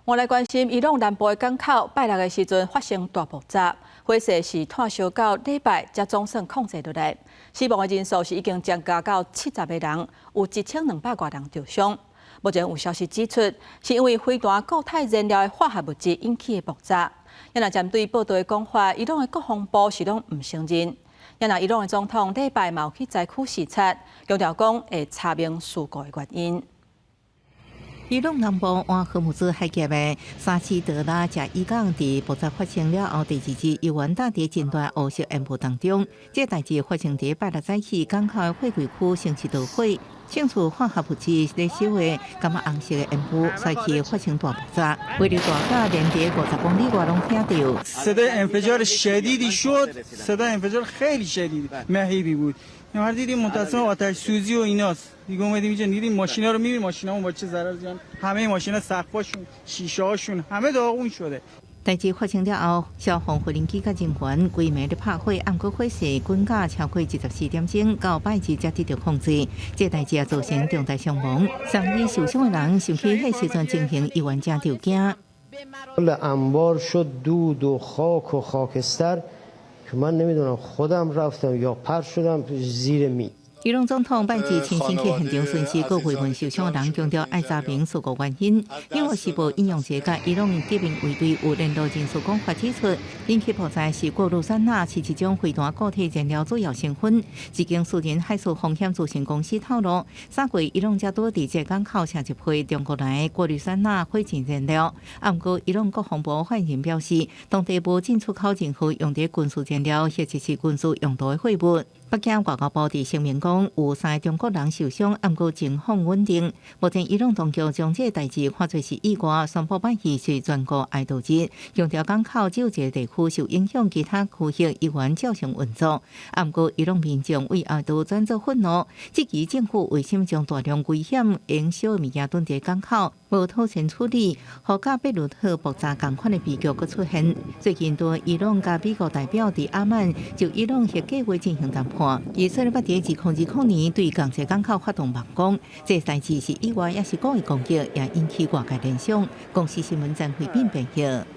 我来关心伊朗南部的港口，拜六的时阵发生大爆炸，火势是炭烧到礼拜才总算控制落来。死亡的人数是已经增加到70个人，有1200多人受伤。目前有消息指出，是因为飞弹固态燃料的化学物质引起的爆炸。也若针对报道的讲法，伊朗的国防部是拢唔承认。也若伊朗的总统礼拜嘛有去灾区视察，强调讲会查明事故的原因。伊朗南部按荷姆兹海峡的沙西德拉加伊港伫爆炸发生了后第二日，油源大伫真大乌色烟雾当中。这代志发生伫拜六早起，港口的货柜区升起大火，清除化学物质燃烧的感觉红色的烟雾，随即发生大爆炸，威力大到连伫50公里外拢听到。صدای انفجار شدیدی شد. صدای انفجار خیلی شدید. مهیبی بود. ما دیدیم متأسفانه آتش سوزی و ایناست. دیگه اومدیم اینجا دیدیم ماشینا رو می‌بینیم ماشینامون با چه ضرر دیدن. همه ماشینا سقفاشون، شیشه‌هاشون همه داغون شده. 代志发生了后，消防无人机甲人员规暝咧拍火，暗过火势滚甲超过24点钟，到拜二才得到控制。这代志也造成重大伤亡，伤医受伤的人想起迄时阵情形，伊完全着惊。انبار شد دود و خاک و خاکستر که من نمیدونم خودم رفتم یا پرت شدم زیر میل. 伊朗总统拜二亲身去现场巡视，各慰问受伤的人，强调爱查明事故原因。英国时报引用一个伊朗革命卫队有联络人士讲法指出，引起破灾是过氯酸钠是一种飞弹固体燃料主要成分。一间私人海事风险咨询公司透露，3月伊朗才多伫这港口下一批中国来的过氯酸钠火箭燃料。不过，伊朗国防部发言人表示，当地无进出口任何用在军事燃料或者是军事用途的货物。北京外交部伫声明讲，有3个中国人受伤，不过情况稳定。目前伊朗当局将这代志看作是意外，宣布拜二是全国哀悼日，强调港口只有一个地区受影响，其他区域依然照常运作。不过伊朗民众为哀悼转作愤怒，质疑政府为什么将大量危险、燃烧的物件囤伫港口，无妥善处理，互甲贝鲁特爆炸同款的悲剧佫出现。最近对伊朗甲美国代表伫阿曼就伊朗核计划进行谈判。以色列捌伫2020年对江浙港口发动猛攻，这代志是意外，也是故意攻击，也引起外界联想。公司新闻张惠敏报道。